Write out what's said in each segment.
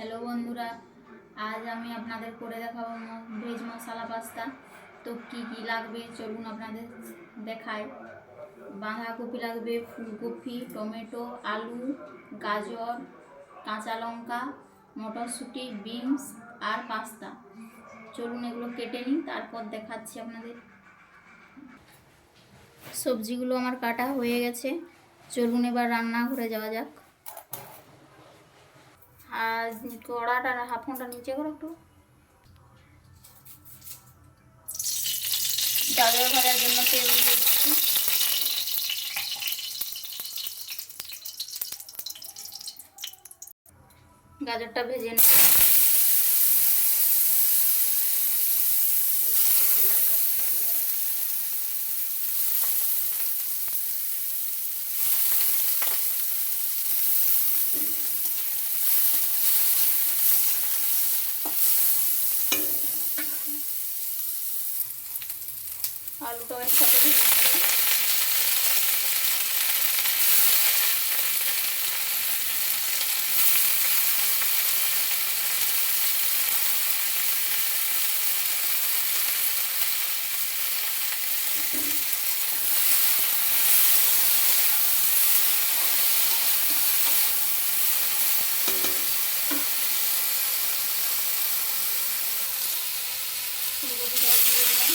Hello বন্ধুরা, আজ আমি আপনাদের করে দেখাবো ভেজ মশলা পাস্তা। তো কি কি লাগবে চলুন আপনাদের দেখাই। বাঁধাকপি লাগবে, ফুলকপি, টমেটো, আলু, গাজর, কাঁচা লঙ্কা, মটরশুঁটি, বিনস আর পাস্তা। চলুন এগুলো কেটে নিই, তারপর দেখাচ্ছি আপনাদের। সবজিগুলো আমার কাটা হয়ে গেছে, চলুন এবার রান্নাঘরে যাওয়া যাক। আর কড়াটা হাফনটা নিচে করো একটু। গাজর ভাজার জন্য তেল দিচ্ছি। গাজরটা ভেজে নেব। আলুটাও একসাথে ভেজে নেব। ফুলকপিটাও দিয়ে দিলাম।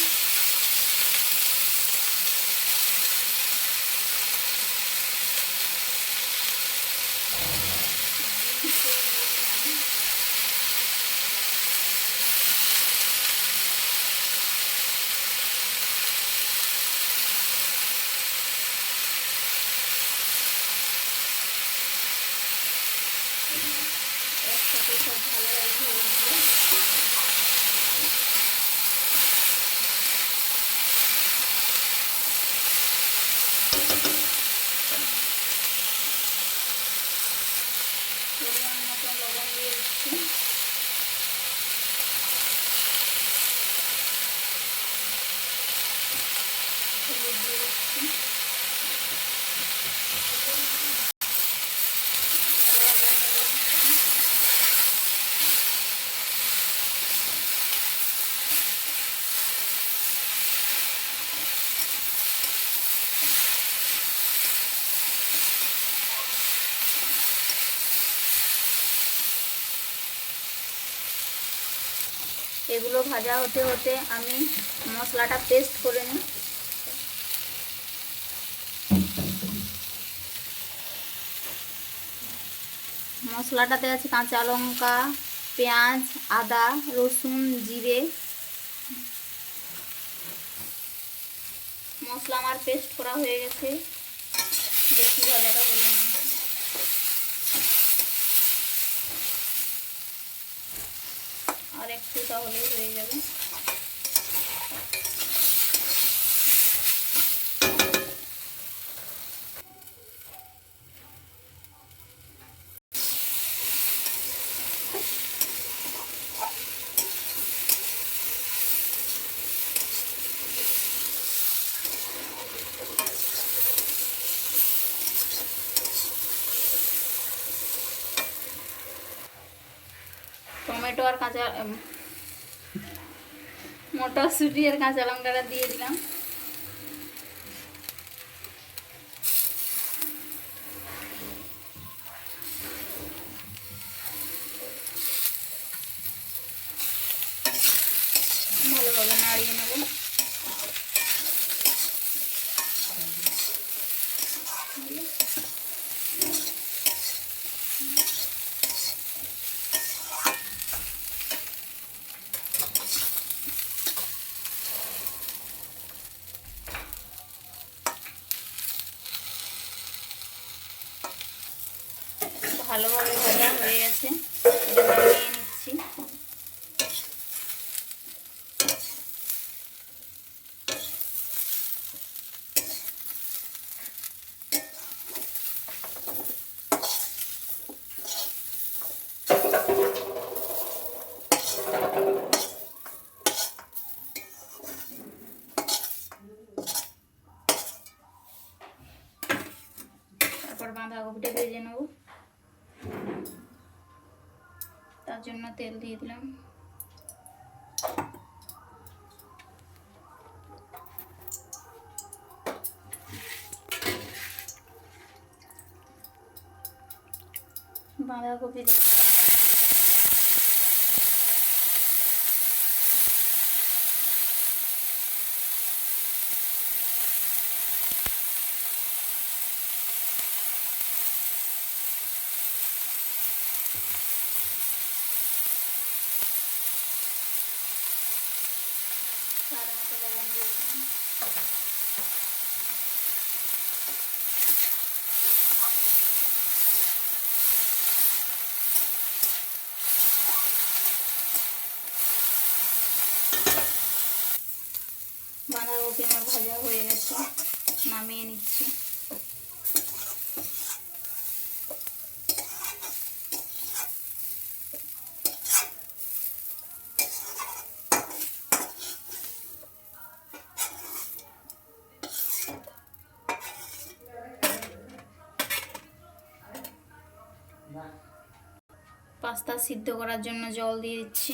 একসাথে সব ভালোভাবে ভেজে নেব। পরিমাণ মতো লবণ দিয়ে দিচ্ছি। হলুদ দিয়ে দিচ্ছি। এগুলো ভাজা হতে হতে আমি মশলাটা পেস্ট করে নিই। মশলাটাতে আছে কাঁচা লঙ্কা, পেঁয়াজ, আদা, রসুন, জিরে। মশলা আমার পেস্ট করা হয়ে গেছে। বেশি ভাজাটা হলো না, আর একটু তাহলেই হয়ে যাবে। টমেটো আর কাঁচা মটরশুঁটি আর কাঁচা লঙ্কাটা দিয়ে দিলাম। ভালোভাবে নাড়িয়ে নেব। ভালোভাবে ভাজা হয়ে গেছে, এটা নামিয়ে নিচ্ছি। তারপর বাঁধাকপিটা ভেজে নেব। তার জন্য তেল দিয়ে দিলাম। বাঁধাকপি স্বাদ মতো লবণ দিয়ে দিলাম। বাঁধাকপি আমার ভাজা হয়ে গেছে, নামিয়ে নিচ্ছি। পাস্তা সিদ্ধ করার জন্য জল দিয়ে দিচ্ছি।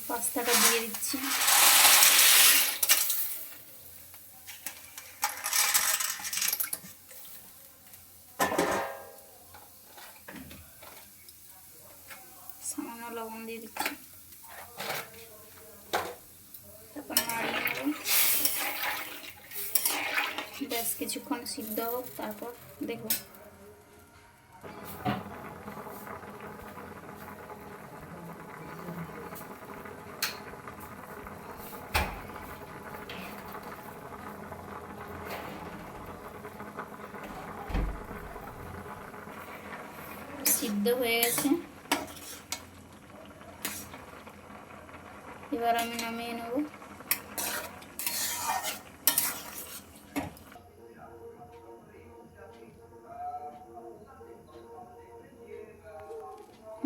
পাস্তাটা দিয়ে দিচ্ছি। সামান্য লবণ দিয়ে দিচ্ছি। তারপর নাড়িয়ে নেব। বেশ কিছুক্ষণ সিদ্ধ হোক, তারপর দেখব। সিদ্ধ হয়ে গেছে, এবার আমি নামিয়ে নেব।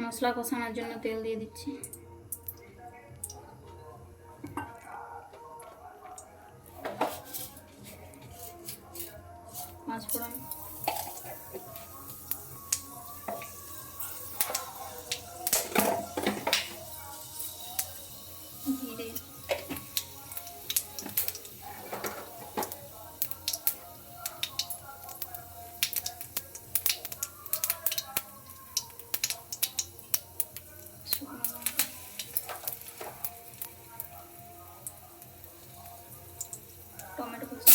মশলা কষানোর জন্য তেল দিয়ে দিচ্ছি। পাঁচফোড়ন, জিরে, শুকনো লঙ্কা, টমেটো কুচি,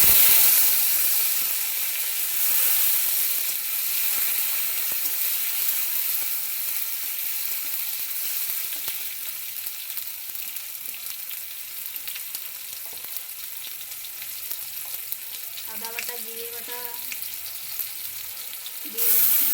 আদা বাটা, জিরে বাটা দিয়ে দিচ্ছি।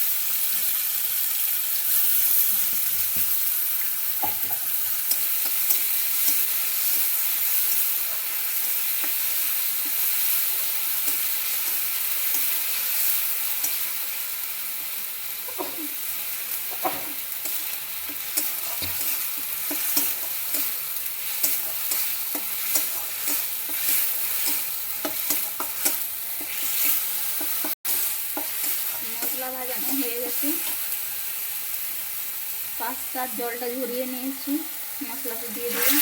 মশলা ভাজানো হয়ে গেছে, পাস্তার জলটা ঝরিয়ে নিয়েছি, মশলাটা দিয়ে দিলাম।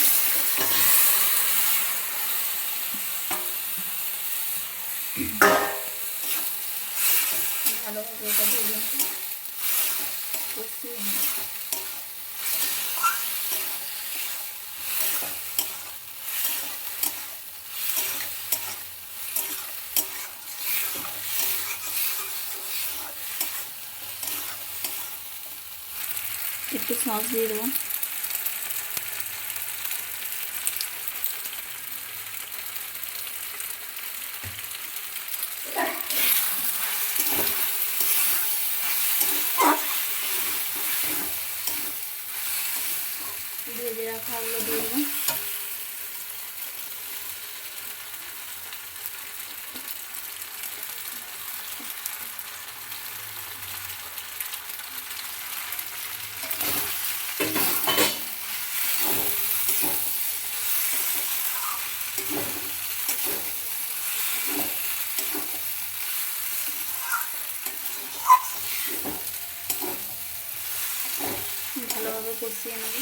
ভালোভাবে এটা ভেজে নেব, কষিয়ে নেব। একটু সস দিয়ে দেবো। ভেজে রাখা হলো দিয়ে দেবো। ভালোভাবে কষিয়ে নেব।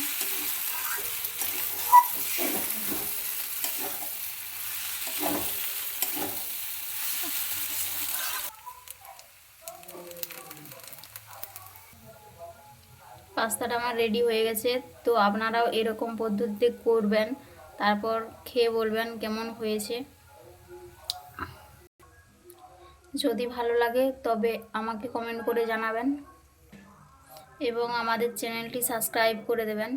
পাস্তাটা আমার রেডি হয়ে গেছে। তো আপনারাও এরকম পদ্ধতিতে করবেন, তারপর খেয়ে বলবেন কেমন হয়েছে। যদি ভালো লাগে তবে আমাকে কমেন্ট করে জানাবেন এবং আমাদের চ্যানেলটি সাবস্ক্রাইব করে দেবেন।